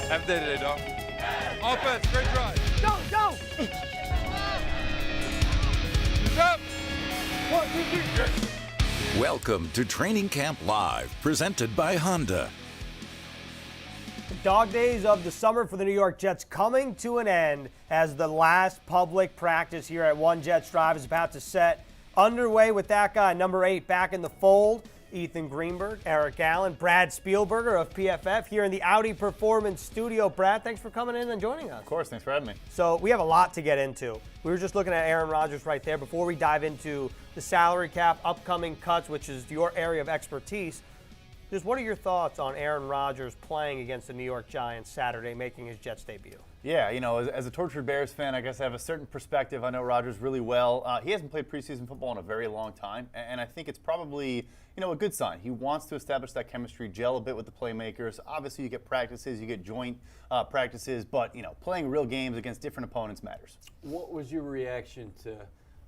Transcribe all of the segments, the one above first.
Have a day today, dog. Offense, great drive. Go, go! He's up. 1, 2, 3. Welcome to Training Camp Live, presented by Honda. The dog days of the summer for the New York Jets coming to an end as the last public practice here at One Jets Drive is about to set underway with that guy, number 8, back in the fold. Ethan Greenberg, Eric Allen, Brad Spielberger of PFF here in the Audi Performance Studio. Brad, thanks for coming in and joining us. Of course, thanks for having me. So we have a lot to get into. We were just looking at Aaron Rodgers right there. Before we dive into the salary cap, upcoming cuts, which is your area of expertise, just what are your thoughts on Aaron Rodgers playing against the New York Giants Saturday, making his Jets debut? Yeah, you know, as a tortured Bears fan, I guess I have a certain perspective. I know Rodgers really well. He hasn't played preseason football in a very long time, and I think it's probably, you know, a good sign. He wants to establish that chemistry, gel a bit with the playmakers. Obviously, you get practices, you get joint practices, but, you know, playing real games against different opponents matters. What was your reaction to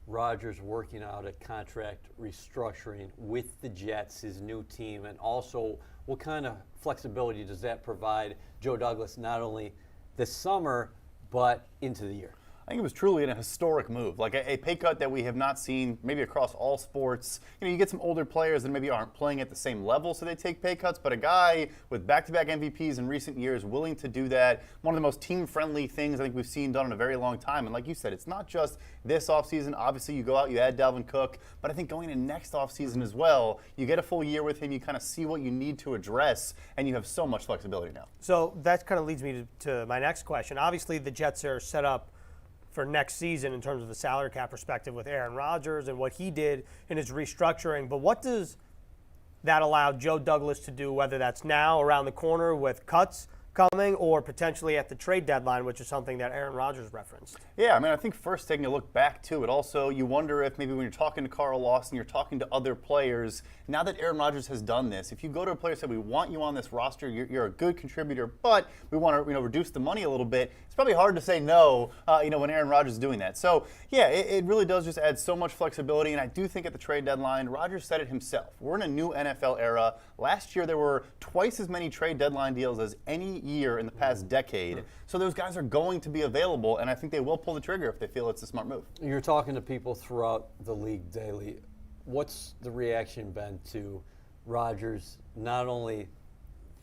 Rodgers working out a contract restructuring with the Jets, his new team, and also what kind of flexibility does that provide Joe Douglas not only this summer but into the year? I think it was truly a historic move, like a pay cut that we have not seen maybe across all sports. You know, you get some older players that maybe aren't playing at the same level, so they take pay cuts, but a guy with back-to-back MVPs in recent years willing to do that, one of the most team-friendly things I think we've seen done in a very long time. And like you said, it's not just this offseason. Obviously, you go out, you add Dalvin Cook, but I think going into next offseason as well, you get a full year with him, you kind of see what you need to address, and you have so much flexibility now. So that kind of leads me to my next question. Obviously, the Jets are set up for next season in terms of the salary cap perspective with Aaron Rodgers and what he did in his restructuring. But what does that allow Joe Douglas to do, whether that's now around the corner with cuts coming or potentially at the trade deadline, which is something that Aaron Rodgers referenced? Yeah, I mean, I think first taking a look back to it, also you wonder if maybe when you're talking to Carl Lawson, you're talking to other players, now that Aaron Rodgers has done this, if you go to a player and say, we want you on this roster, you're a good contributor, but we want to reduce the money a little bit, it's probably hard to say no when Aaron Rodgers is doing that. So, yeah, it really does just add so much flexibility, and I do think at the trade deadline, Rodgers said it himself. We're in a new NFL era. Last year there were twice as many trade deadline deals as any year in the past decade. So those guys are going to be available, and I think they will pull the trigger if they feel it's a smart move. You're talking to people throughout the league daily. What's the reaction been to Rodgers not only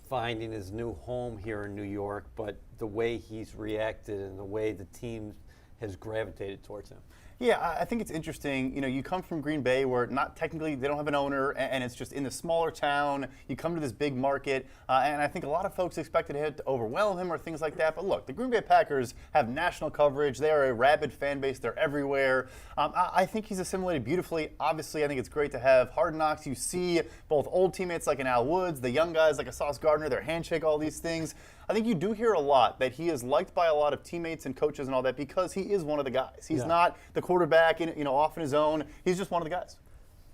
finding his new home here in New York, but the way he's reacted and the way the team has gravitated towards him? Yeah, I think it's interesting. You know, you come from Green Bay where not technically they don't have an owner and it's just in the smaller town. You come to this big market and I think a lot of folks expected it to overwhelm him or things like that. But look, the Green Bay Packers have national coverage. They are a rabid fan base. They're everywhere. I think he's assimilated beautifully. Obviously, I think it's great to have Hard Knocks. You see both old teammates like an Al Woods, the young guys like a Sauce Gardner, their handshake, all these things. I think you do hear a lot that he is liked by a lot of teammates and coaches and all that because he is one of the guys. He's not the quarterback, off on his own. He's just one of the guys.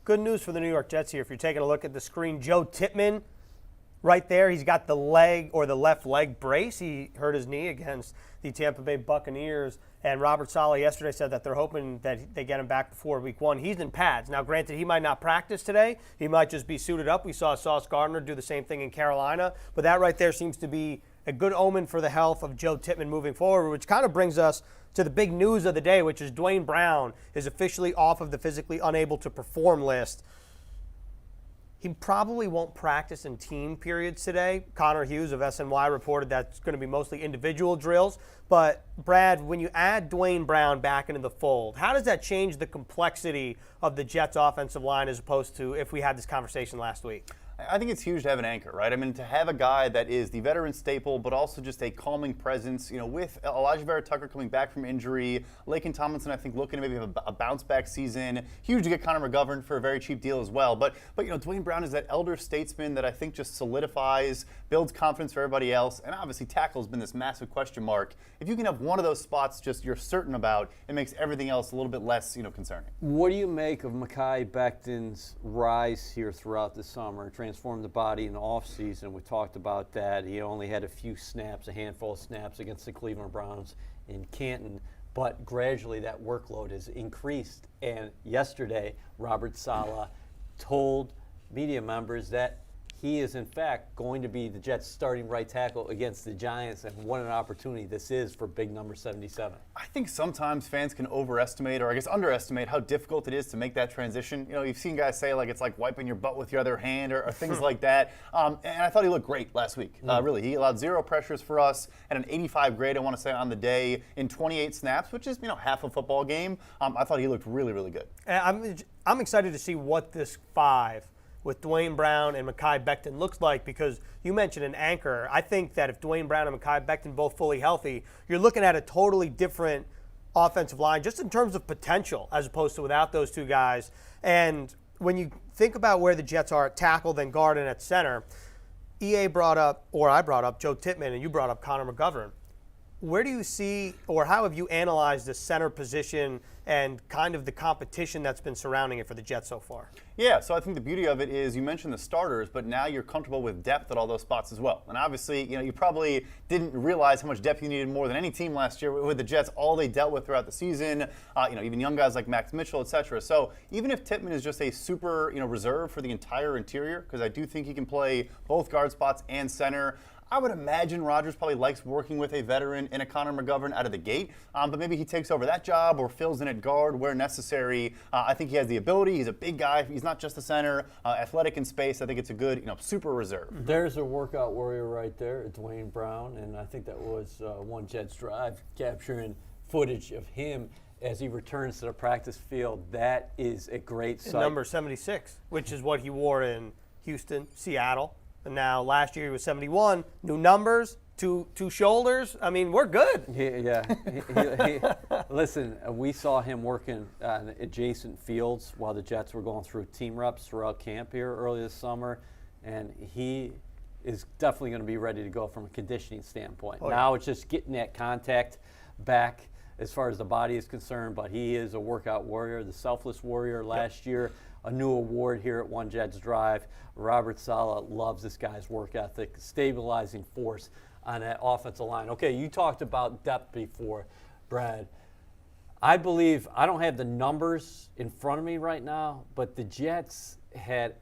Good news for the New York Jets here. If you're taking a look at the screen, Joe Tippmann right there. He's got the leg or the left leg brace. He hurt his knee against the Tampa Bay Buccaneers. And Robert Saleh yesterday said that they're hoping that they get him back before week 1. He's in pads. Now, granted, he might not practice today. He might just be suited up. We saw Sauce Gardner do the same thing in Carolina. But that right there seems to be a good omen for the health of Joe Tippmann moving forward, which kind of brings us to the big news of the day, which is Dwayne Brown is officially off of the physically unable to perform list. He probably won't practice in team periods today. Connor Hughes of SNY reported that's going to be mostly individual drills. But, Brad, when you add Dwayne Brown back into the fold, how does that change the complexity of the Jets' offensive line as opposed to if we had this conversation last week? I think it's huge to have an anchor, right? I mean, to have a guy that is the veteran staple, but also just a calming presence, with Elijah Vera-Tucker coming back from injury, Laken Tomlinson, I think, looking to maybe have a bounce-back season. Huge to get Connor McGovern for a very cheap deal as well. But Dwayne Brown is that elder statesman that I think just solidifies, builds confidence for everybody else, and obviously tackle has been this massive question mark. If you can have one of those spots just you're certain about, it makes everything else a little bit less, concerning. What do you make of Mekhi Becton's rise here throughout the summer? Transformed the body in the offseason. We talked about that. He only had a handful of snaps against the Cleveland Browns in Canton, but gradually that workload has increased. And yesterday, Robert Saleh told media members that he is in fact going to be the Jets' starting right tackle against the Giants, and what an opportunity this is for big number 77. I think sometimes fans can overestimate, or I guess underestimate, how difficult it is to make that transition. You know, you've seen guys say like it's like wiping your butt with your other hand, or things like that. And I thought he looked great last week. Really, he allowed 0 pressures for us and an 85 grade, I want to say, on the day in 28 snaps, which is half a football game. I thought he looked really, really good. And I'm excited to see what this 5 with Dwayne Brown and Mekhi Becton looks like, because you mentioned an anchor. I think that if Dwayne Brown and Mekhi Becton both fully healthy, you're looking at a totally different offensive line just in terms of potential as opposed to without those two guys. And when you think about where the Jets are at tackle, then guard, and at center, I brought up Joe Tippmann, and you brought up Connor McGovern. Where do you see, or how have you analyzed the center position and kind of the competition that's been surrounding it for the Jets so far? Yeah, so I think the beauty of it is you mentioned the starters, but now you're comfortable with depth at all those spots as well. And obviously, you probably didn't realize how much depth you needed more than any team last year with the Jets, all they dealt with throughout the season, even young guys like Max Mitchell, et cetera. So even if Tippmann is just a super, reserve for the entire interior, because I do think he can play both guard spots and center, I would imagine Rodgers probably likes working with a veteran in a Connor McGovern out of the gate, but maybe he takes over that job or fills in at guard where necessary. I think he has the ability. He's a big guy. He's not just a center, athletic in space. I think it's a good, super reserve. There's a workout warrior right there, Dwayne Brown, and I think that was One Jets Drive capturing footage of him as he returns to the practice field. That is a great sight. Number 76, which is what he wore in Houston, Seattle. And now last year he was 71. New numbers, two shoulders. I mean, we're good. Listen, we saw him working on adjacent fields while the Jets were going through team reps throughout camp here early this summer, and he is definitely going to be ready to go from a conditioning standpoint. Now it's just getting that contact back as far as the body is concerned, but he is a workout warrior, the selfless warrior last year. A new award here at One Jets Drive. Robert Saleh loves this guy's work ethic, stabilizing force on that offensive line. Okay, you talked about depth before, Brad. I believe, I don't have the numbers in front of me right now, but the Jets had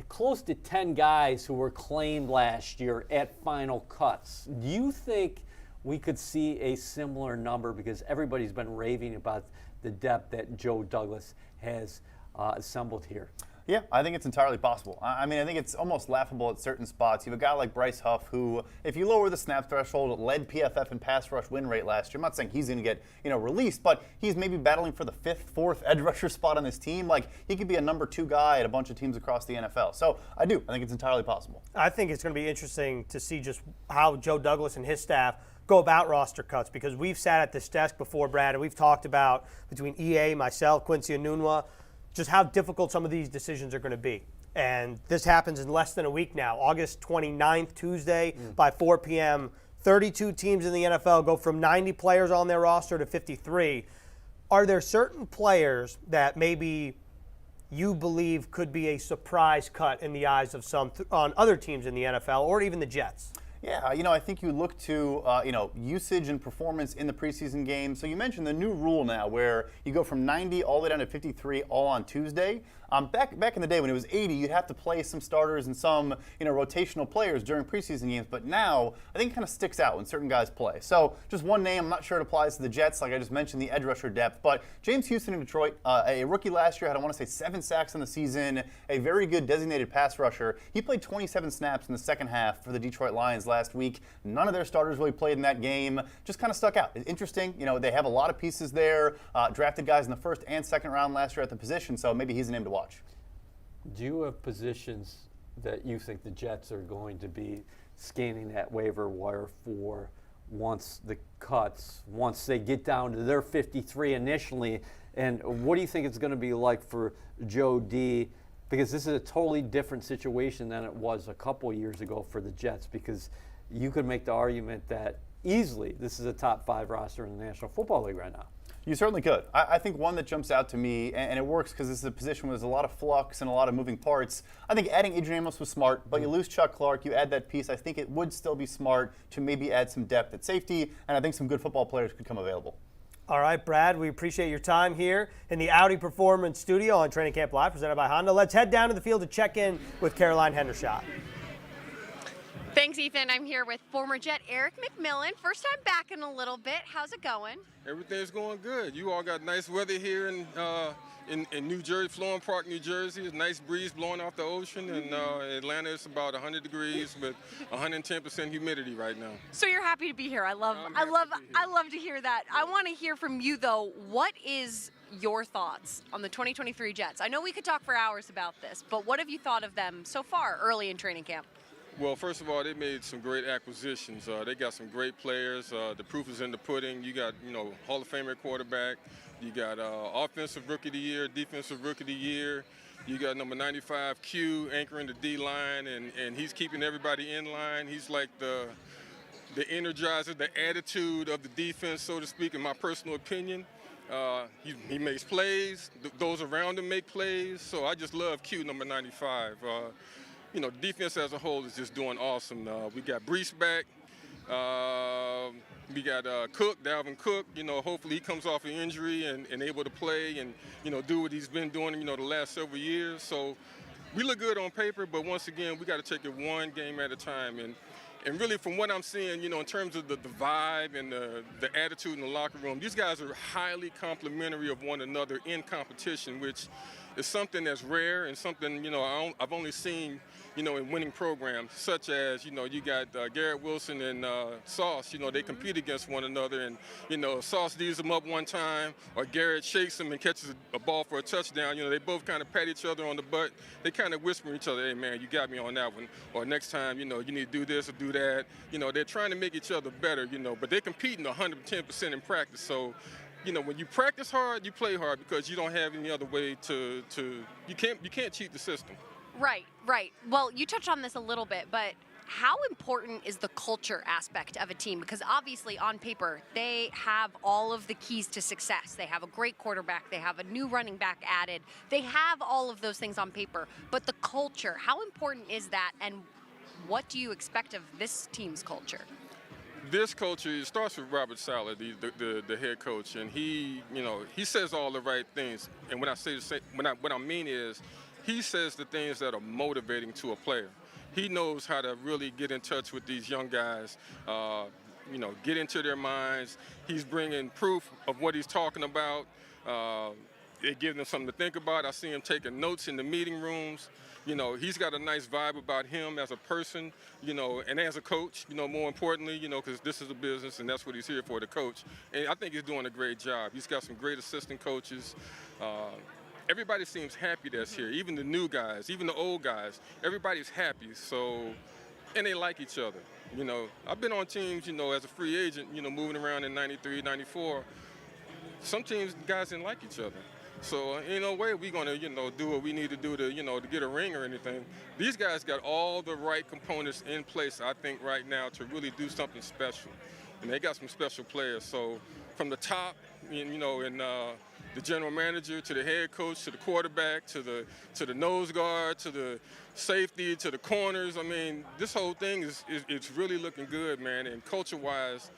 close to 10 guys who were claimed last year at final cuts. Do you think we could see a similar number, because everybody's been raving about the depth that Joe Douglas has assembled here? Yeah, I think it's entirely possible. I think it's almost laughable at certain spots. You have a guy like Bryce Huff, who, if you lower the snap threshold, led PFF in pass rush win rate last year. I'm not saying he's going to get, released, but he's maybe battling for the 5th, 4th edge rusher spot on this team. Like, he could be a number 2 guy at a bunch of teams across the NFL. So I think it's entirely possible. I think it's going to be interesting to see just how Joe Douglas and his staff go about roster cuts, because we've sat at this desk before, Brad, and we've talked about, between EA, myself, Quincy Enunwa, just how difficult some of these decisions are going to be. And this happens in less than a week now. August 29th, Tuesday, by 4 p.m., 32 teams in the NFL go from 90 players on their roster to 53. Are there certain players that maybe you believe could be a surprise cut in the eyes of some on other teams in the NFL, or even the Jets? Yeah, I think you look to, usage and performance in the preseason game. So you mentioned the new rule now where you go from 90 all the way down to 53 all on Tuesday. Back in the day when it was 80, you'd have to play some starters and some, rotational players during preseason games. But now, I think it kind of sticks out when certain guys play. So just one name, I'm not sure it applies to the Jets, like I just mentioned, the edge rusher depth. But James Houston in Detroit, a rookie last year, had, I want to say, 7 sacks in the season, a very good designated pass rusher. He played 27 snaps in the second half for the Detroit Lions last week. None of their starters really played in that game. Just kind of stuck out. It's interesting. They have a lot of pieces there. Drafted guys in the 1st and 2nd round last year at the position, so maybe he's a name to watch. Do you have positions that you think the Jets are going to be scanning that waiver wire for once they get down to their 53 initially? And what do you think it's going to be like for Joe D? Because this is a totally different situation than it was a couple years ago for the Jets, because you could make the argument that easily this is a top 5 roster in the National Football League right now. You certainly could. I think one that jumps out to me, and it works because this is a position where there's a lot of flux and a lot of moving parts. I think adding Adrian Amos was smart, but you lose Chuck Clark, you add that piece. I think it would still be smart to maybe add some depth at safety, and I think some good football players could come available. All right, Brad, we appreciate your time here in the Audi Performance Studio on Training Camp Live, presented by Honda. Let's head down to the field to check in with Caroline Hendershot. Thanks, Ethan. I'm here with former Jet Eric McMillan. First time back in a little bit. How's it going? Everything's going good. You all got nice weather here in New Jersey, Florham Park, New Jersey. It's a nice breeze blowing off the ocean. And Atlanta is about 100 degrees with 110% humidity right now. So you're happy to be here. I love to hear that. I want to hear from you though. What is your thoughts on the 2023 Jets? I know we could talk for hours about this, but what have you thought of them so far early in training camp? Well, first of all, they made some great acquisitions. They got some great players. The proof is in the pudding. You got, Hall of Famer quarterback. You got Offensive Rookie of the Year, Defensive Rookie of the Year. You got number 95 Q anchoring the D-line, and he's keeping everybody in line. He's like the energizer, the attitude of the defense, so to speak, in my personal opinion. He makes plays. Those around him make plays. So I just love Q, number 95. The defense as a whole is just doing awesome. We got Brees back. We got Cook, Dalvin Cook. Hopefully he comes off an injury and able to play and, do what he's been doing, the last several years. So we look good on paper, but once again, we got to take it one game at a time. And really, from what I'm seeing, in terms of the vibe and the attitude in the locker room, these guys are highly complimentary of one another in competition, which is something that's rare and something, I've only seen, in winning programs, such as, you got Garrett Wilson and Sauce. They compete against one another, and, Sauce D's them up one time, or Garrett shakes him and catches a ball for a touchdown. They both kind of pat each other on the butt. They kind of whisper to each other, hey, man, you got me on that one. Or next time, you need to do this or do that. They're trying to make each other better, but they're competing 110% in practice. So, when you practice hard, you play hard because you don't have any other way to you can't cheat the system. Right. Well, you touched on this a little bit, but how important is the culture aspect of a team? Because obviously on paper, they have all of the keys to success. They have a great quarterback. They have a new running back added. They have all of those things on paper. But the culture, how important is that? And what do you expect of this team's culture? This culture, it starts with Robert Saleh, the head coach, and he says all the right things. And when I say what I mean is, he says the things that are motivating to a player. He knows how to really get in touch with these young guys, get into their minds. He's bringing proof of what he's talking about. It gives them something to think about. I see him taking notes in the meeting rooms. He's got a nice vibe about him as a person, and as a coach, more importantly, because this is a business and that's what he's here for, the coach. And I think he's doing a great job. He's got some great assistant coaches. Everybody seems happy that's here, even the new guys, even the old guys. Everybody's happy, and they like each other. I've been on teams, as a free agent, moving around in 93, 94. Some teams, guys didn't like each other. So in no way we gonna, do what we need to do to, to get a ring or anything. These guys got all the right components in place, I think, right now to really do something special. And they got some special players. So from the top, the general manager to the head coach to the quarterback to the nose guard to the safety to the corners. I mean, this whole thing it's really looking good, man. And culture-wise,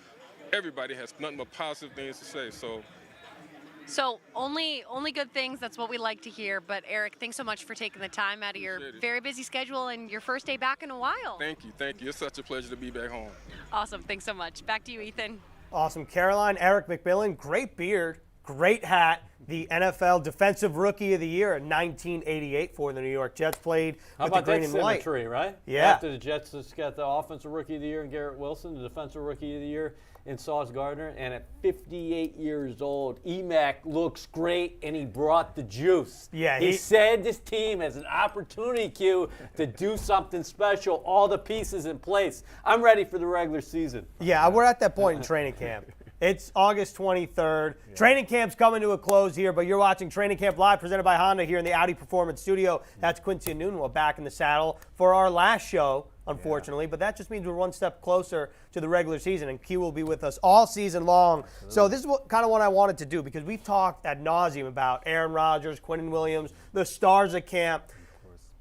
everybody has nothing but positive things to say. So only good things. That's what we like to hear. But Eric, thanks so much for taking the time out of your very busy schedule and your first day back in a while. Thank you. It's such a pleasure to be back home. Awesome. Thanks so much. Back to you, Ethan. Awesome. Caroline, Eric McMillan, great beard, great hat. The NFL Defensive Rookie of the Year in 1988 for the New York Jets, played How with about the green that and white. symmetry, right? Yeah. After the Jets just got the Offensive Rookie of the Year in Garrett Wilson, the Defensive Rookie of the Year in Sauce Gardner, and at 58 years old, Emac looks great, and he brought the juice. Yeah, he said this team has an opportunity, Q, to do something special. All the pieces in place. I'm ready for the regular season. Yeah, we're at that point in training camp. It's August 23rd. Yeah. Training camp's coming to a close here, but you're watching Training Camp Live presented by Honda here in the Audi Performance Studio. That's Quincy Anunua back in the saddle for our last show, unfortunately, but that just means we're one step closer to the regular season, and Q will be with us all season long. Absolutely. So this is kind of what I wanted to do, because we've talked ad nauseum about Aaron Rodgers, Quinnen Williams, the stars of camp.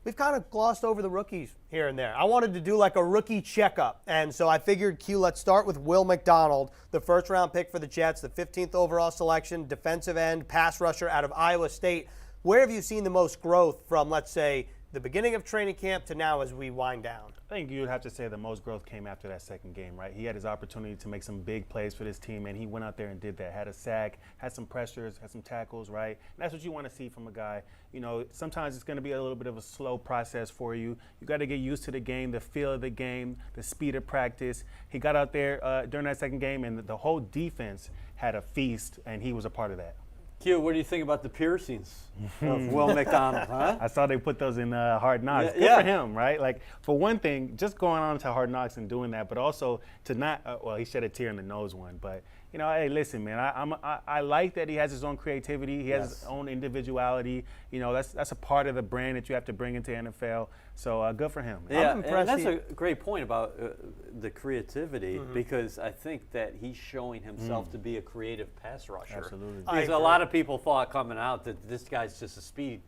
we've kind of glossed over the rookies here and there. I wanted to do like a rookie checkup. And so I figured, Q, let's start with Will McDonald, the first-round pick for the Jets, the 15th overall selection, defensive end, pass rusher out of Iowa State. Where have you seen the most growth from, let's say, the beginning of training camp to now as we wind down? I think you would have to say the most growth came after that second game, right? He had his opportunity to make some big plays for this team, and he went out there and did that. Had a sack, had some pressures, had some tackles, right? And that's what you want to see from a guy. You know, sometimes it's going to be a little bit of a slow process for you. You got to get used to the game, the feel of the game, the speed of practice. He got out there during that second game, and the whole defense had a feast, and he was a part of that. Q, what do you think about the piercings of Will McDonald, huh? I saw they put those in Hard Knocks. Yeah, Good yeah. for him, right? Like, for one thing, just going on to Hard Knocks and doing that, but also to not, well, he shed a tear in the nose one. But, you know, hey, listen, man, I like that he has his own creativity. He has his own individuality. You know, that's a part of the brand that you have to bring into NFL. So good for him. Yeah, I'm and impressed that's a great point about the creativity because I think that he's showing himself to be a creative pass rusher. Absolutely. I Because a agree. lot of people thought coming out that this guy's just a speed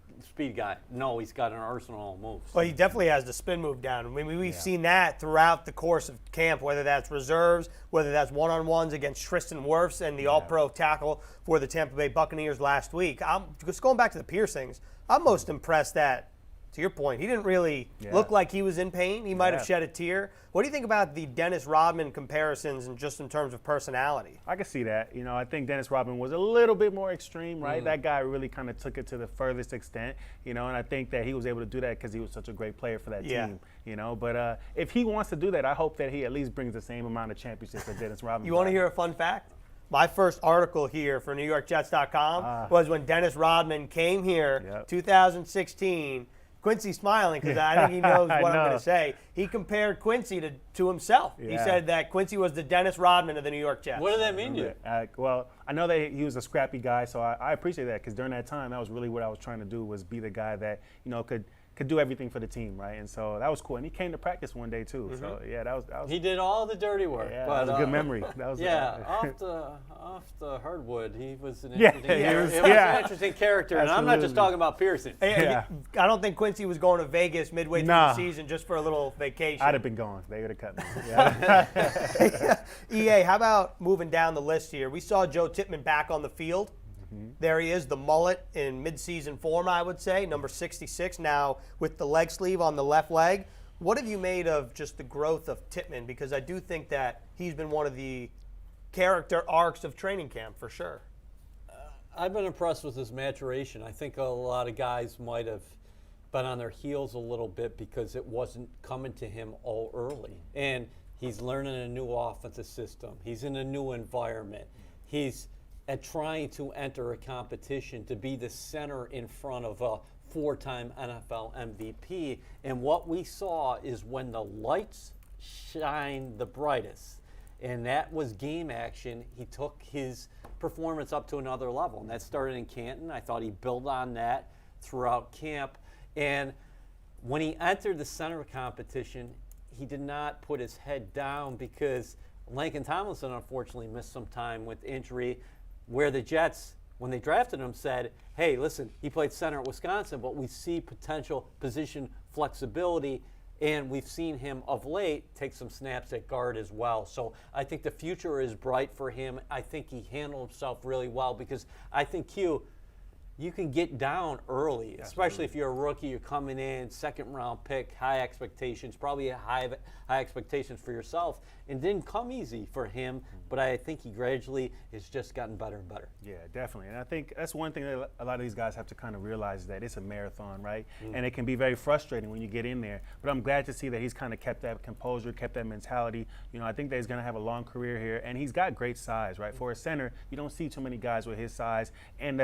guy. No, he's got an arsenal of moves. Well, he definitely has the spin move down. I mean, we've seen that throughout the course of camp, whether that's reserves, whether that's one-on-ones against Tristan Wirfs and the all-pro tackle for the Tampa Bay Buccaneers last week. I'm just going back to the piercings. I'm most impressed that, to your point, he didn't really look like he was in pain. He might have shed a tear. What do you think about the Dennis Rodman comparisons and just in terms of personality? I can see that. You know, I think Dennis Rodman was a little bit more extreme, right? That guy really kind of took it to the furthest extent, you know, and I think that he was able to do that because he was such a great player for that Yeah. team, you know. But if he wants to do that, I hope that he at least brings the same amount of championships that Dennis Rodman You want to brought. hear a fun fact? My first article here for NewYorkJets.com was when Dennis Rodman came here, Yep. 2016. Quincy's smiling because I think he knows I what I'm know. going to say. He compared Quincy to himself. He Yeah. said that Quincy was the Dennis Rodman of the New York Jets. What does that mean to you? Well, I know that he was a scrappy guy, so I appreciate that because during that time, that was really what I was trying to do was be the guy that, you know, could do everything for the team, right? And so that was cool. And he came to practice one day too. So yeah, that was He did all the dirty work. yeah, but, that was a good memory. That was Yeah, off the hardwood, he was an Yeah, interesting, he was- it was yeah. an interesting character, and I'm not just Absolutely. talking about piercing. Yeah. I don't think Quincy was going to Vegas midway through Nah. the season just for a little vacation. I'd have been gone. They would have cut me. Yeah. EA, how about moving down the list here? We saw Joe Tippmann back on the field. There he is, the mullet in midseason form, I would say, number 66 now with the leg sleeve on the left leg. What have you made of just the growth of Tippmann? Because I do think that he's been one of the character arcs of training camp for sure. I've been impressed with his maturation. I think a lot of guys might have been on their heels a little bit because it wasn't coming to him all early. And he's learning a new offensive system. He's in a new environment. He's trying to enter a competition to be the center in front of a four-time NFL MVP. And what we saw is when the lights shine the brightest, and that was game action, he took his performance up to another level. And that started in Canton. I thought he built on that throughout camp. And when he entered the center competition, he did not put his head down because Laken Tomlinson unfortunately missed some time with injury, where the Jets, when they drafted him, said, hey, listen, he played center at Wisconsin, but we see potential position flexibility, and we've seen him of late take some snaps at guard as well. So I think the future is bright for him. I think he handled himself really well because I think, Q, you can get down early, especially if you're a rookie, you're coming in, second-round pick, high expectations, probably high expectations for yourself, and didn't come easy for him, but I think he gradually has just gotten better and better. Yeah, definitely. And I think that's one thing that a lot of these guys have to kind of realize is that it's a marathon, right? And it can be very frustrating when you get in there. But I'm glad to see that he's kind of kept that composure, kept that mentality. You know, I think that he's going to have a long career here. And he's got great size, right? For a center, you don't see too many guys with his size and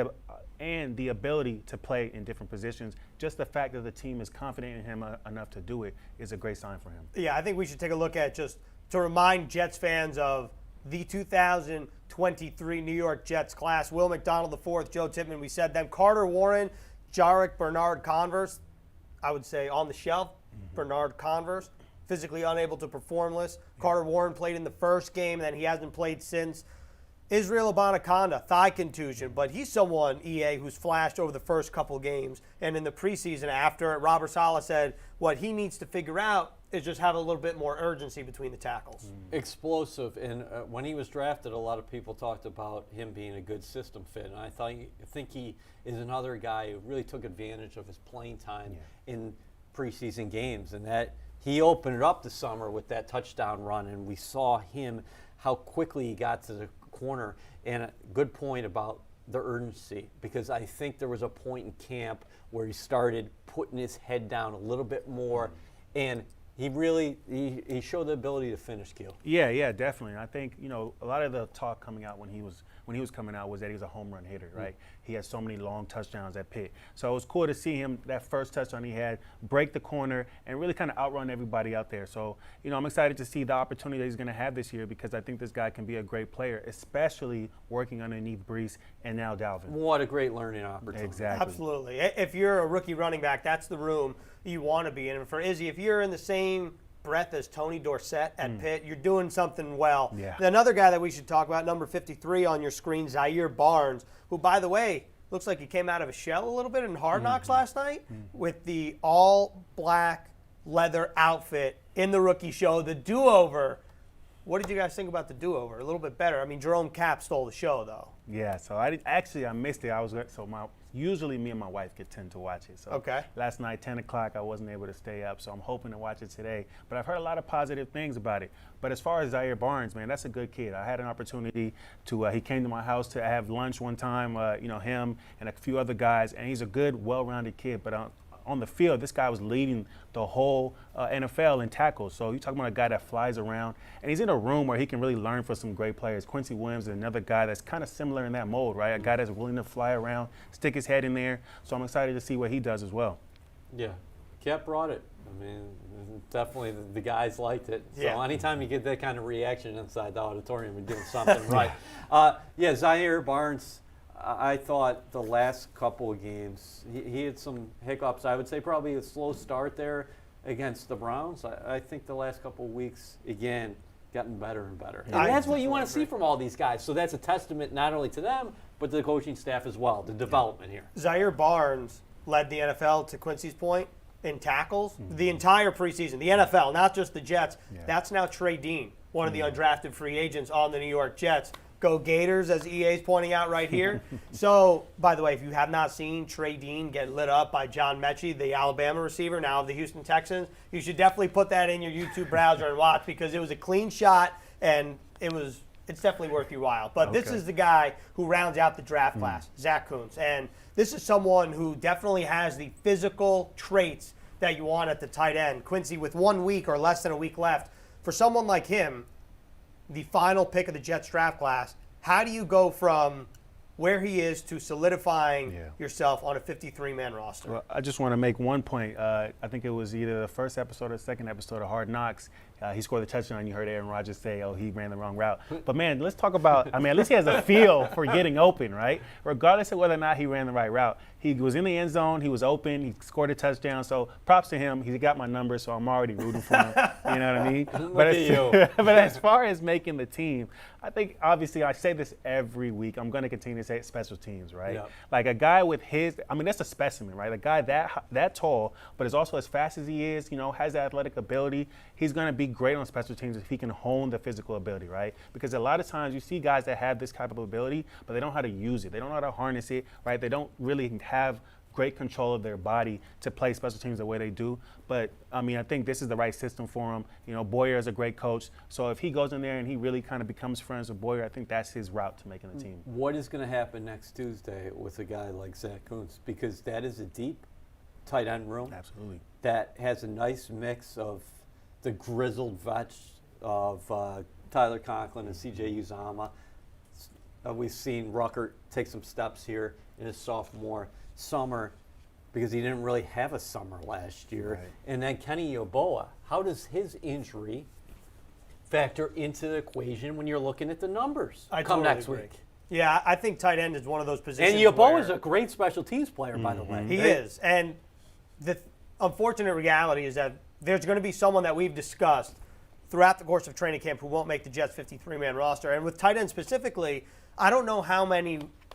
the ability to play in different positions. Just the fact that the team is confident in him enough to do it is a great sign for him. Yeah, I think we should take a look at just to remind Jets fans of the 2023 New York Jets class. Will McDonald IV, Joe Tippmann, we said them. Carter Warren, Jarek Bernard Converse, I would say on the shelf. Bernard Converse, physically unable to perform list. Carter Warren played in the first game, and then he hasn't played since. Israel Abanikanda, thigh contusion, but he's someone, EA, who's flashed over the first couple games. And in the preseason after, Robert Saleh said what he needs to figure out is just have a little bit more urgency between the tackles. Explosive, and when he was drafted, a lot of people talked about him being a good system fit, and I think he is another guy who really took advantage of his playing time in preseason games, and that he opened it up this summer with that touchdown run, and we saw him how quickly he got to the corner. And a good point about the urgency, because I think there was a point in camp where he started putting his head down a little bit more, and he really he showed the ability to finish, Keel. Yeah, definitely. And I think, a lot of the talk coming out when he was coming out was that he was a home run hitter, right? He had so many long touchdowns at Pitt. So it was cool to see him, that first touchdown he had, break the corner and really kind of outrun everybody out there. So, I'm excited to see the opportunity that he's going to have this year, because I think this guy can be a great player, especially working underneath Brees and now Dalvin. What a great learning opportunity. Exactly. Absolutely. If you're a rookie running back, that's the room you want to be in. And for Izzy, if you're in the same breath as Tony Dorsett at Pitt, you're doing something well. Yeah. Another guy that we should talk about, number 53 on your screen, Zaire Barnes, who, by the way, looks like he came out of a shell a little bit in Hard Knocks last night with the all-black leather outfit in the rookie show, the do-over. What did you guys think about the do-over? A little bit better. I mean, Jerome Cap stole the show, though. Yeah, so I missed it. Usually me and my wife tend to watch it. So Okay. Last night, 10 o'clock, I wasn't able to stay up, so I'm hoping to watch it today. But I've heard a lot of positive things about it. But as far as Zaire Barnes, man, that's a good kid. I had an opportunity to, he came to my house to have lunch one time, him and a few other guys, and he's a good, well-rounded kid. But on the field, this guy was leading the whole NFL in tackles. So you're talking about a guy that flies around, and he's in a room where he can really learn from some great players. Quincy Williams is another guy that's kind of similar in that mold, right? A guy that's willing to fly around, stick his head in there. So I'm excited to see what he does as well. Yeah, Cap brought it. I mean, definitely the guys liked it. So Yeah. anytime you get that kind of reaction inside the auditorium, you're doing something right. Zaire Barnes, I thought the last couple of games, he had some hiccups. I would say probably a slow start there against the Browns. I think the last couple of weeks, again, gotten better and better. And that's what you want to see from all these guys. So that's a testament not only to them, but to the coaching staff as well, the development here. Zaire Barnes led the NFL, to Quincy's point, in tackles the entire preseason. The NFL, not just the Jets. Yeah. That's now Trey Dean, one of the undrafted free agents on the New York Jets. Go Gators, as EA's pointing out right here. So, by the way, if you have not seen Trey Dean get lit up by John Mechie, the Alabama receiver, now of the Houston Texans, you should definitely put that in your YouTube browser and watch, because it was a clean shot, and it's definitely worth your while. But this is the guy who rounds out the draft class, Zach Kuntz. And this is someone who definitely has the physical traits that you want at the tight end. Quincy, with 1 week or less than a week left, for someone like him, the final pick of the Jets draft class, how do you go from where he is to solidifying yourself on a 53-man roster? Well, I just want to make one point. I think it was either the first episode or the second episode of Hard Knocks. He scored the touchdown. You heard Aaron Rodgers say, he ran the wrong route. But, man, let's talk about, at least he has a feel for getting open, right? Regardless of whether or not he ran the right route. He was in the end zone. He was open. He scored a touchdown. So props to him. He got my number, so I'm already rooting for him. You know what I mean? But as far as making the team, I think, obviously, I say this every week. I'm going to continue to say special teams, right? Yep. Like a guy with that's a specimen, right? A guy that tall, but is also as fast as he is, has the athletic ability. He's going to be great on special teams if he can hone the physical ability, right? Because a lot of times you see guys that have this type of ability, but they don't know how to use it. They don't know how to harness it, right? They don't really have great control of their body to play special teams the way they do. But, I think this is the right system for him. Boyer is a great coach. So if he goes in there and he really kind of becomes friends with Boyer, I think that's his route to making the team. What is going to happen next Tuesday with a guy like Zach Kuntz? Because that is a deep tight end room. Absolutely. That has a nice mix of the grizzled vets of Tyler Conklin and C.J. Uzomah. We've seen Ruckert take some steps here in his sophomore summer because he didn't really have a summer last year. Right. And then Kenny Yeboah, how does his injury factor into the equation when you're looking at the numbers I come totally next agree. week? Yeah, I think tight end is one of those positions. And Yeboah where is a great special teams player, by the way. He is. And the unfortunate reality is that there's going to be someone that we've discussed throughout the course of training camp who won't make the Jets 53-man roster. And with tight end specifically, I don't know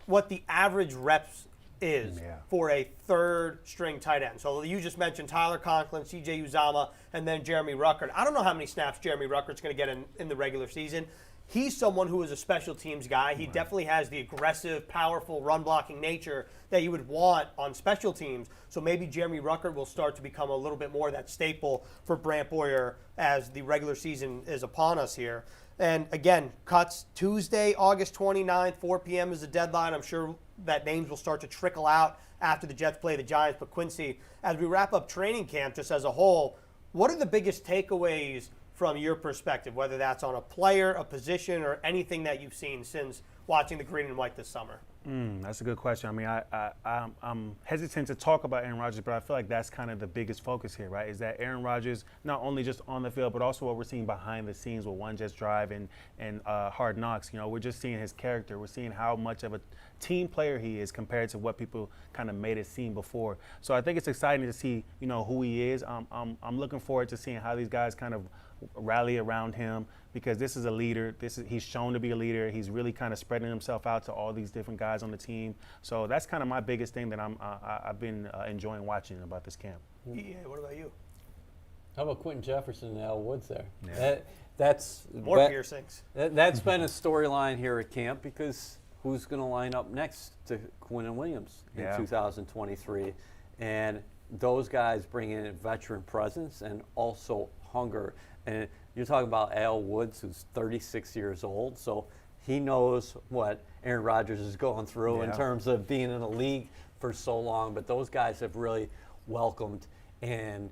what the average reps is for a third-string tight end. So you just mentioned Tyler Conklin, C.J. Uzama, and then Jeremy Ruckert. I don't know how many snaps Jeremy Ruckert's going to get in the regular season. He's someone who is a special teams guy. He definitely has the aggressive, powerful, run-blocking nature that you would want on special teams. So maybe Jeremy Ruckert will start to become a little bit more of that staple for Brant Boyer as the regular season is upon us here. And again, cuts Tuesday, August 29th, 4 p.m. is the deadline. I'm sure that names will start to trickle out after the Jets play the Giants. But Quincy, as we wrap up training camp just as a whole, what are the biggest takeaways from your perspective, whether that's on a player, a position, or anything that you've seen since watching the green and white this summer? That's a good question. I mean, I'm hesitant to talk about Aaron Rodgers, but I feel like that's kind of the biggest focus here, right? Is that Aaron Rodgers, not only just on the field, but also what we're seeing behind the scenes with One Jets Drive and Hard Knocks. You know, we're just seeing his character. We're seeing how much of a team player he is compared to what people kind of made it seem before. So I think it's exciting to see, you know, who he is. I'm looking forward to seeing how these guys kind of rally around him, because this is a leader. He's shown to be a leader. He's really kind of spreading himself out to all these different guys on the team. So that's kind of my biggest thing that I've been enjoying watching about this camp. Yeah, what about you? How about Quentin Jefferson and Al Woods there? Yeah. That's More piercings. That's been a storyline here at camp, because who's going to line up next to Quentin Williams in 2023? And those guys bring in a veteran presence and also hunger. And you're talking about Al Woods, who's 36 years old, so he knows what Aaron Rodgers is going through in terms of being in the league for so long. But those guys have really welcomed and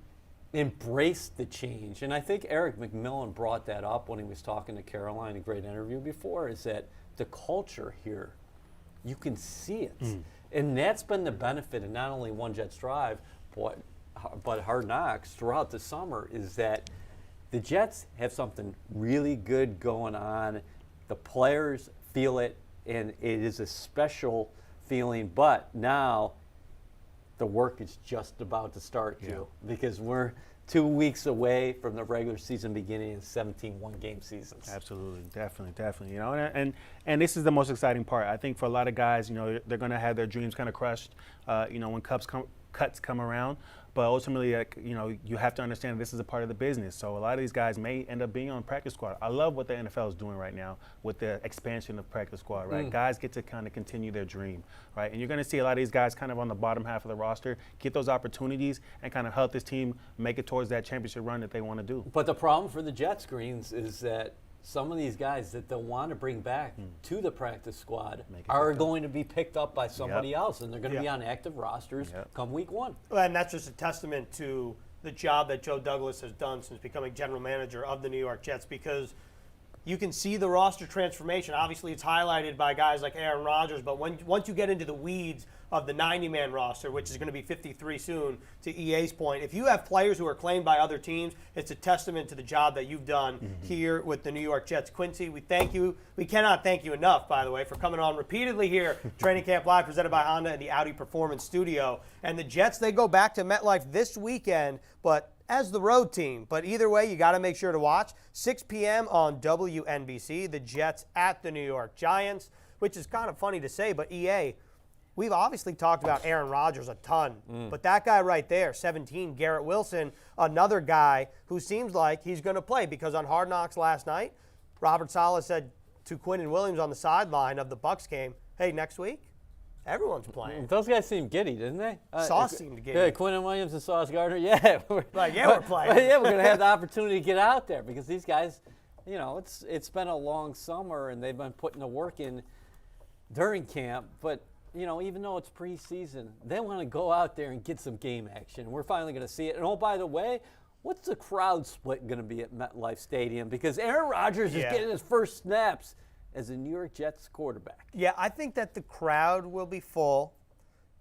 embraced the change. And I think Eric McMillan brought that up when he was talking to Caroline, a great interview before, is that the culture here, you can see it. And that's been the benefit of not only One Jets Drive, but Hard Knocks throughout the summer, is that the Jets have something really good going on. The players feel it, and it is a special feeling. But now the work is just about to start, too, because we're 2 weeks away from the regular season beginning in 17 one-game seasons. Absolutely, definitely. You know, and this is the most exciting part. I think for a lot of guys, you know, they're going to have their dreams kind of crushed, you know, when cuts come around. But ultimately, you know, you have to understand this is a part of the business. So a lot of these guys may end up being on practice squad. I love what the NFL is doing right now with the expansion of practice squad, right? Guys get to kind of continue their dream, right? And you're going to see a lot of these guys kind of on the bottom half of the roster get those opportunities and kind of help this team make it towards that championship run that they want to do. But the problem for the Jets, Greens, is that some of these guys that they'll want to bring back to the practice squad are going to be picked up by somebody else, and they're going to be on active rosters come week one. Well, and that's just a testament to the job that Joe Douglas has done since becoming general manager of the New York Jets, because you can see the roster transformation. Obviously, it's highlighted by guys like Aaron Rodgers, but once you get into the weeds of the 90-man roster, which is going to be 53 soon, to EA's point, if you have players who are claimed by other teams, it's a testament to the job that you've done here with the New York Jets. Quincy, we thank you. We cannot thank you enough, by the way, for coming on repeatedly here, Training Camp Live, presented by Honda and the Audi Performance Studio. And the Jets, they go back to MetLife this weekend, but as the road team. But either way, you got to make sure to watch. 6 p.m. on WNBC, the Jets at the New York Giants, which is kind of funny to say, but EA, we've obviously talked about Aaron Rodgers a ton, but that guy right there, 17, Garrett Wilson, another guy who seems like he's going to play, because on Hard Knocks last night, Robert Saleh said to Quentin Williams on the sideline of the Bucs game, hey, next week, everyone's playing. Those guys seemed giddy, didn't they? Sauce seemed giddy. Yeah, Quentin Williams and Sauce Gardner, we're playing. Yeah, we're going to have the opportunity to get out there, because these guys, you know, it's been a long summer, and they've been putting the work in during camp, but you know, even though it's preseason, they want to go out there and get some game action. We're finally going to see it. And oh, by the way, what's the crowd split going to be at MetLife Stadium? Because Aaron Rodgers is getting his first snaps as a New York Jets quarterback. Yeah, I think that the crowd will be full.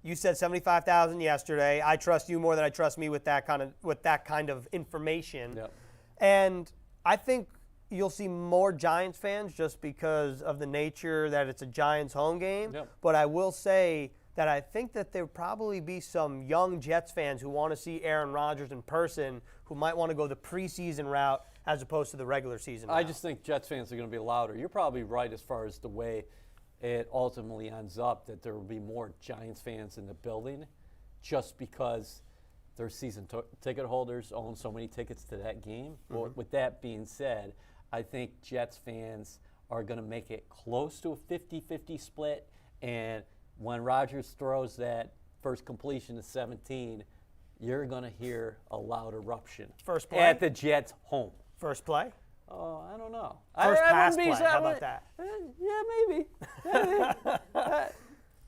You said 75,000 yesterday. I trust you more than I trust me with that kind of information. Yep. And I think you'll see more Giants fans just because of the nature that it's a Giants home game. Yep. But I will say that I think that there probably be some young Jets fans who want to see Aaron Rodgers in person who might want to go the preseason route as opposed to the regular season route. I just think Jets fans are going to be louder. You're probably right as far as the way it ultimately ends up, that there will be more Giants fans in the building just because their season ticket holders own so many tickets to that game. Well, with that being said, I think Jets fans are going to make it close to a 50-50 split, and when Rodgers throws that first completion to 17, you're going to hear a loud eruption First play? at the Jets' home. First play? Oh, I don't know. First pass wouldn't play. How about that? Yeah, maybe.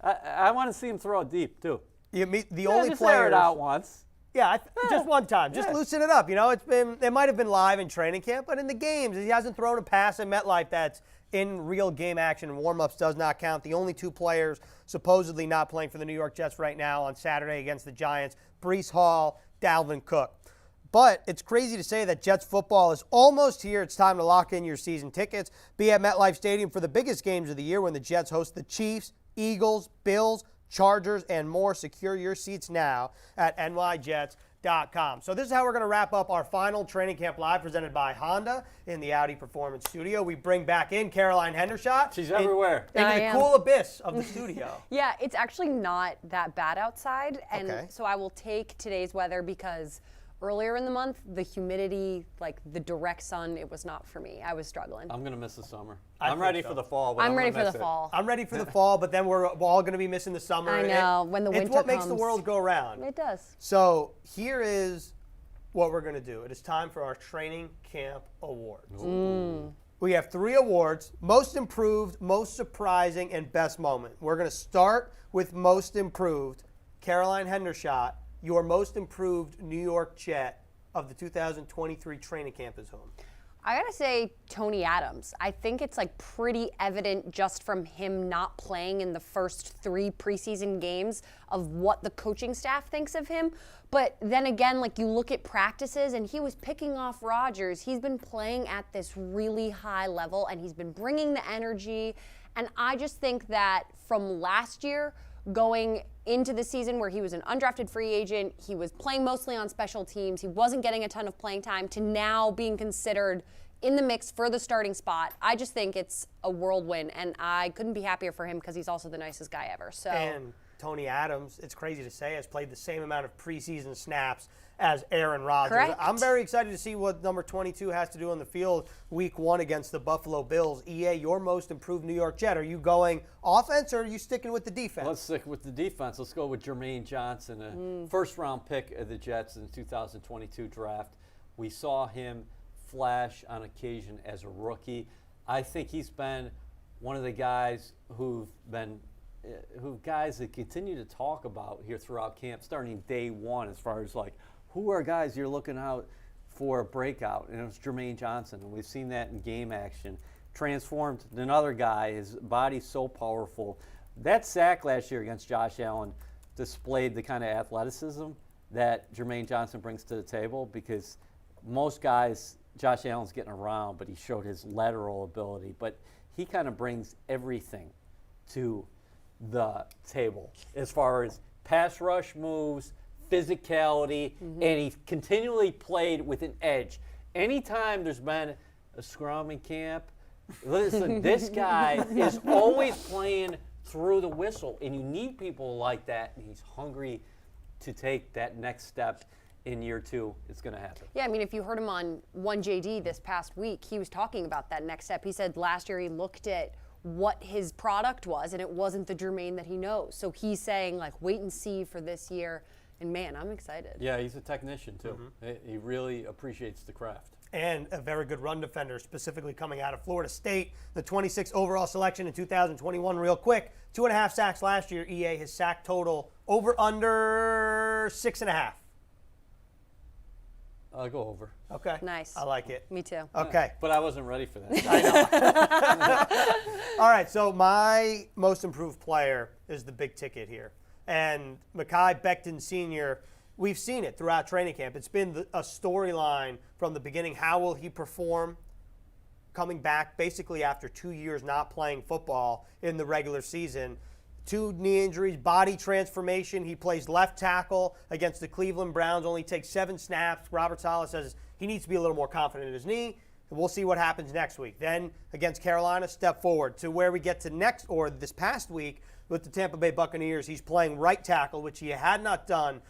I want to see him throw it deep, too. The only just air it players. out once. Yeah, just one time. Just Yeah. loosen it up. You know, it might have been live in training camp, but in the games, he hasn't thrown a pass in MetLife that's in real game action, and warm-ups does not count. The only 2 players supposedly not playing for the New York Jets right now on Saturday against the Giants, Breece Hall, Dalvin Cook. But it's crazy to say that Jets football is almost here. It's time to lock in your season tickets. Be at MetLife Stadium for the biggest games of the year when the Jets host the Chiefs, Eagles, Bills, Chargers, and more. Secure your seats now at nyjets.com. So this is how we're going to wrap up our final Training Camp Live presented by Honda in the Audi Performance Studio. We bring back in Caroline Hendershot. She's everywhere. Into I the am. cool abyss of the studio. Yeah, it's actually not that bad outside. And Okay. so I will take today's weather because earlier in the month, the humidity, like the direct sun, it was not for me. I was struggling. I'm going to miss the summer. I I'm think ready so. for the fall. But I'm ready gonna for the miss it. fall. I'm ready for the fall, but then we're all going to be missing the summer. I know, when the It's winter what makes the comes. world go round. It does. So here is what we're going to do. It is time for our Training Camp Awards. We have 3 awards: Most Improved, Most Surprising, and Best Moment. We're going to start with Most Improved. Caroline Hendershot, your Most Improved New York Jet of the 2023 training camp is whom? I gotta say Tony Adams. I think it's like pretty evident just from him not playing in the first 3 preseason games of what the coaching staff thinks of him. But then again, like you look at practices and he was picking off Rodgers. He's been playing at this really high level and he's been bringing the energy. And I just think that from last year, going into the season where he was an undrafted free agent, he was playing mostly on special teams, he wasn't getting a ton of playing time, to now being considered in the mix for the starting spot. I just think it's a whirlwind, and I couldn't be happier for him because he's also the nicest guy ever. So. And Tony Adams, it's crazy to say, has played the same amount of preseason snaps as Aaron Rodgers. Correct. I'm very excited to see what number 22 has to do on the field week 1 against the Buffalo Bills. EA, your Most Improved New York Jet. Are you going offense or are you sticking with the defense? Let's stick with the defense. Let's go with Jermaine Johnson, a first-round pick of the Jets in the 2022 draft. We saw him flash on occasion as a rookie. I think he's been one of the guys who guys that continue to talk about here throughout camp, starting day 1, as far as like who are guys you're looking out for a breakout, and it was Jermaine Johnson, and we've seen that in game action. Transformed to another guy, his body's so powerful. That sack last year against Josh Allen displayed the kind of athleticism that Jermaine Johnson brings to the table, because most guys, Josh Allen's getting around, but he showed his lateral ability. But he kind of brings everything to the table as far as pass rush moves, physicality, and he continually played with an edge. Anytime there's been a scrum in camp, listen, this guy is always playing through the whistle, and you need people like that, and he's hungry to take that next step. In year 2, it's going to happen. Yeah, I mean, if you heard him on 1JD this past week, he was talking about that next step. He said last year he looked at what his product was, and it wasn't the Jermaine that he knows. So he's saying, like, wait and see for this year. And, man, I'm excited. Yeah, he's a technician, too. He really appreciates the craft. And a very good run defender, specifically coming out of Florida State. The 26th overall selection in 2021, real quick. 2.5 sacks last year, EA. His sack total over under 6.5. I'll go over. Okay. Nice. I like it. Me too. Okay. But I wasn't ready for that. All right, so my most improved player is the big ticket here. And Mekhi Becton Sr., we've seen it throughout training camp. It's been a storyline from the beginning. How will he perform coming back basically after 2 years not playing football in the regular season? 2 knee injuries, body transformation. He plays left tackle against the Cleveland Browns, only takes 7 snaps. Robert Saleh says he needs to be a little more confident in his knee. We'll see what happens next week. Then against Carolina, step forward to where we get to next, or this past week with the Tampa Bay Buccaneers. He's playing right tackle, which he had not done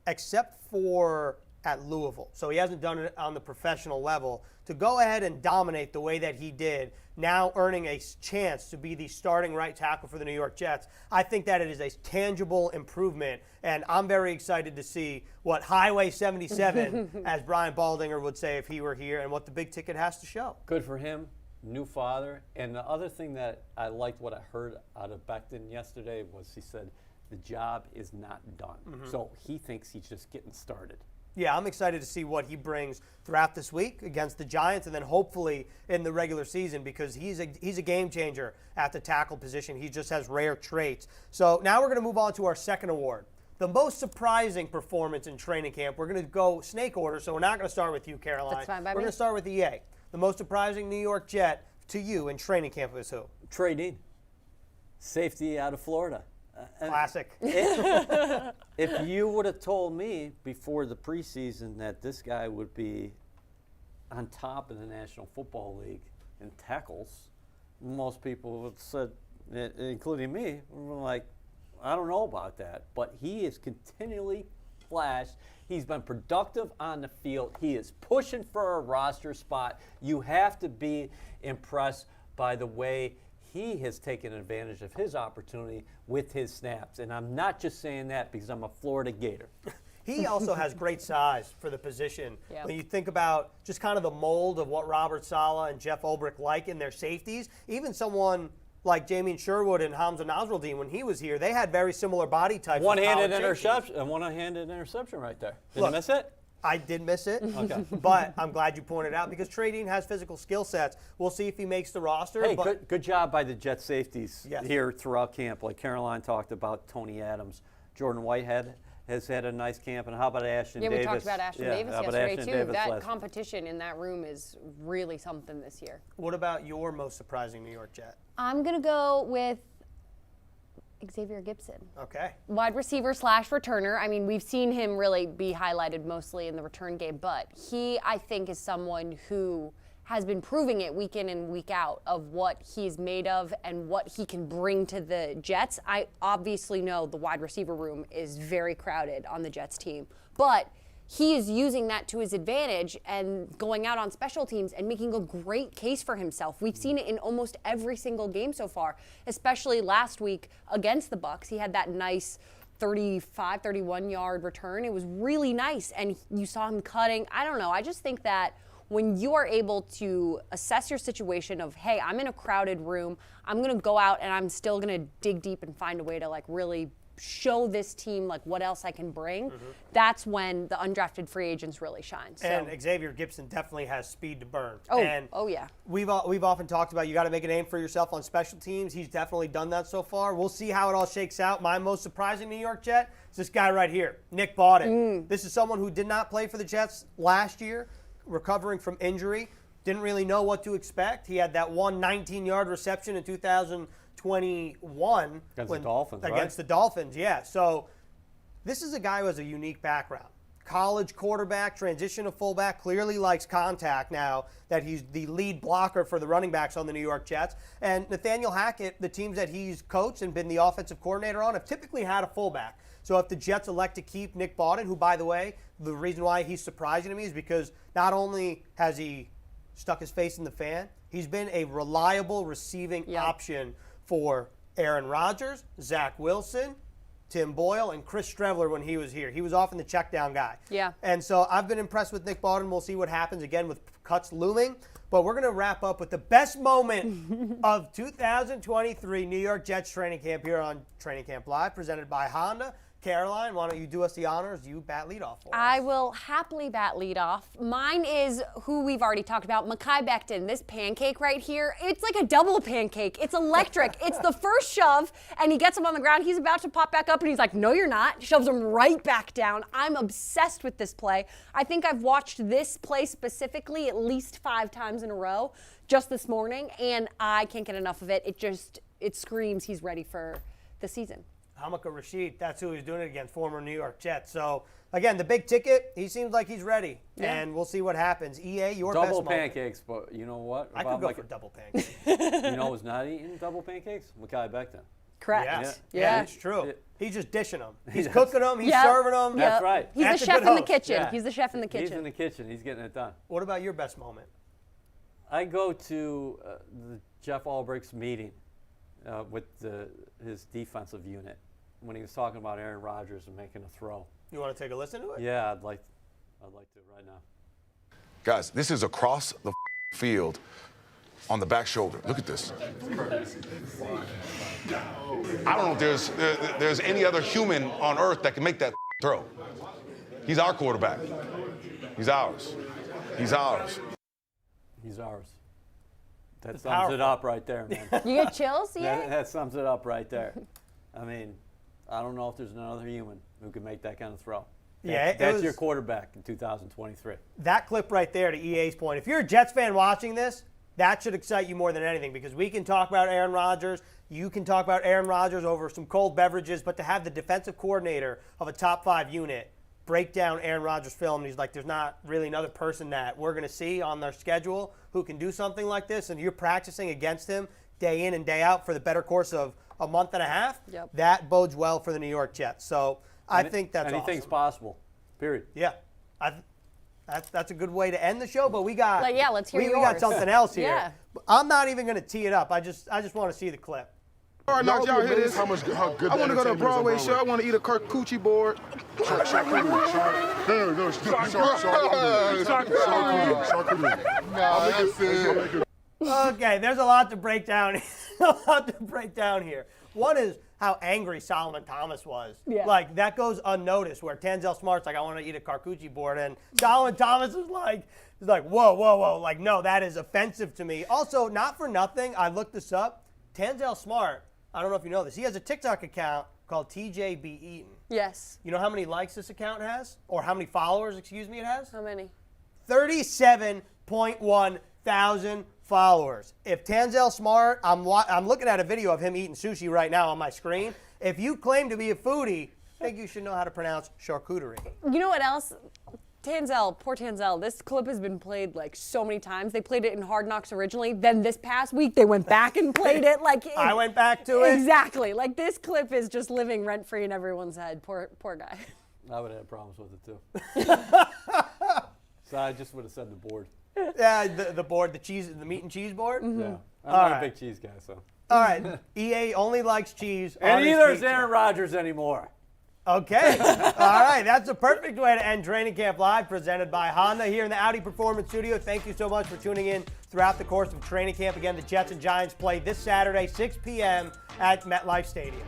except for at Louisville. So he hasn't done it on the professional level. To go ahead and dominate the way that he did, now earning a chance to be the starting right tackle for the New York Jets, I think that it is a tangible improvement, and I'm very excited to see what Highway 77, as Brian Baldinger would say if he were here, and what the big ticket has to show. Good for him, new father. And the other thing that I liked what I heard out of Becton yesterday was he said the job is not done. So he thinks he's just getting started. Yeah, I'm excited to see what he brings throughout this week against the Giants, and then hopefully in the regular season, because he's a game changer at the tackle position. He just has rare traits. So now we're going to move on to our second award, the most surprising performance in training camp. We're going to go snake order, so we're not going to start with you, Caroline. That's fine by We're me. going to start with EA. The most surprising New York Jet to you in training camp was who? Trey Dean, safety out of Florida. Classic. If you would have told me before the preseason that this guy would be on top of the National Football League in tackles, most people would have said, including me, were like, I don't know about that. But he is continually flashed. He's been productive on the field. He is pushing for a roster spot. You have to be impressed by the way he has taken advantage of his opportunity with his snaps. And I'm not just saying that because I'm a Florida Gator. He also has great size for the position. Yep. When you think about just kind of the mold of what Robert Saleh and Jeff Ulbrich like in their safeties, even someone like Jamien Sherwood and Hamza Nasruddin, when he was here, they had very similar body types. One-handed interception right there. Did you miss it? I did miss it, Okay. but I'm glad you pointed out because Trey Dean has physical skill sets. We'll see if he makes the roster. Hey, but good job by the Jet safeties Yes. here throughout camp. Like Caroline talked about Tony Adams. Jordan Whitehead has had a nice camp. And how about Ashton Yeah, Davis? we talked about Ashton Davis how about yesterday, Ashton too. Davis That last- competition in that room is really something this year. What about your most surprising New York Jet? I'm going to go with Xavier Gibson. Okay. Wide receiver / returner. I mean, we've seen him really be highlighted mostly in the return game, but he, I think, is someone who has been proving it week in and week out of what he's made of and what he can bring to the Jets. I obviously know the wide receiver room is very crowded on the Jets team, but he is using that to his advantage and going out on special teams and making a great case for himself. We've seen it in almost every single game so far, especially last week against the Bucs. He had that nice 35, 31-yard return. It was really nice, and you saw him cutting. I don't know. I just think that when you are able to assess your situation of, hey, I'm in a crowded room, I'm going to go out and I'm still going to dig deep and find a way to really show this team what else I can bring. That's when the undrafted free agents really shine. So. And Xavier Gibson definitely has speed to burn. Oh, and yeah. We've often talked about you got to make a name for yourself on special teams. He's definitely done that so far. We'll see how it all shakes out. My most surprising New York Jet is this guy right here, Nick Bawden. This is someone who did not play for the Jets last year, recovering from injury. Didn't really know what to expect. He had that one 19-yard reception in 2021 Against the Dolphins, right? Against the Dolphins, yeah. So this is a guy who has a unique background. College quarterback, transition to fullback, clearly likes contact now that he's the lead blocker for the running backs on the New York Jets. And Nathaniel Hackett, the teams that he's coached and been the offensive coordinator on, have typically had a fullback. So if the Jets elect to keep Nick Bawden, who, by the way, the reason why he's surprising to me is because not only has he stuck his face in the fan, he's been a reliable receiving option for Aaron Rodgers, Zach Wilson, Tim Boyle, and Chris Streveler when he was here. He was often the check down guy. Yeah. And so I've been impressed with Nick Bawden. We'll see what happens again with cuts looming. But we're going to wrap up with the best moment of 2023 New York Jets training camp here on Training Camp Live, presented by Honda. Caroline, why don't you do us the honors? You bat leadoff for us. I will happily bat leadoff. Mine is who we've already talked about, Mekhi Becton. This pancake right here, it's like a double pancake. It's electric. It's the first shove, and he gets him on the ground. He's about to pop back up, and he's like, no, you're not. Shoves him right back down. I'm obsessed with this play. I think I've watched this play specifically at least 5 times in a row just this morning, and I can't get enough of it. it screams he's ready for the season. Hamaka Rashid, that's who he's doing it against, former New York Jet. So, again, the big ticket, he seems like he's ready. Yeah. And we'll see what happens. EA, your Double best moment. pancakes, but you know what? I could go for double pancakes. You know who's not eating double pancakes? Mekhi Becton. Correct. Yes. Yeah. It's true. Yeah. He's just dishing them. He's cooking them. He's Yep. serving them. Yep. That's right. He's That's the a chef good in the host. kitchen. Yeah. He's the chef in the He's kitchen. in the kitchen. He's getting it done. What about your best moment? I go to the Jeff Albrecht's meeting with his defensive unit when he was talking about Aaron Rodgers and making a throw. You want to take a listen to it? Yeah, I'd like to right now. Guys, this is across the field on the back shoulder. Look at this. I don't know if there's any other human on earth that can make that throw. He's our quarterback. He's ours. He's ours. He's ours. That It's sums powerful. it up right there, man. You get chills? Yeah. That sums it up right there. I mean, I don't know if there's another human who can make that kind of throw. Yeah, it That's was- your quarterback in 2023. That clip right there, to EA's point. If you're a Jets fan watching this, that should excite you more than anything because we can talk about Aaron Rodgers. You can talk about Aaron Rodgers over some cold beverages, but to have the defensive coordinator of a top 5 unit break down Aaron Rodgers' film, and he's like, there's not really another person that we're going to see on their schedule who can do something like this, and you're practicing against him day in and day out for the better course of a month and a half, Yep. that bodes well for the New York Jets. So I think that's Anything's awesome. possible, period. Yeah. That's a good way to end the show, but we got Let's hear we got yours. something else here. Yeah. I'm not even going to tee it up. I just want to see the clip. All right, now y'all hear this. How good I want to go to a the entertainment is on Broadway show. I want to eat a charcuterie board. Okay, there's a lot to break down. Here. One is how angry Solomon Thomas was. Yeah. Like, that goes unnoticed, where Tanzel Smart's like, I want to eat a charcuterie board, and Solomon Thomas is like, whoa. Like, no, that is offensive to me. Also, not for nothing, I looked this up. Tanzel Smart, I don't know if you know this, he has a TikTok account called TJB Eaton. Yes. You know how many likes this account has? Or how many followers, it has? How many? 37.1 thousand followers. If Tanzel Smart, I'm looking at a video of him eating sushi right now on my screen. If you claim to be a foodie, I think you should know how to pronounce charcuterie. You know what else? Poor Tanzel. This clip has been played like so many times. They played it in Hard Knocks originally. Then this past week, they went back and played it. I went back to it. Exactly. Like, this clip is just living rent free in everyone's head. Poor guy. I would have problems with it too. So I just would have said the board. Yeah, the board, the meat and cheese board. Mm-hmm. Yeah, I'm All not right. a big cheese guy, so. All right, EA only likes cheese. on And his neither is pizza. Aaron Rodgers anymore. Okay. All right. That's a perfect way to end Training Camp Live, presented by Honda here in the Audi Performance Studio. Thank you so much for tuning in throughout the course of training camp. Again, the Jets and Giants play this Saturday, 6 p.m. at MetLife Stadium.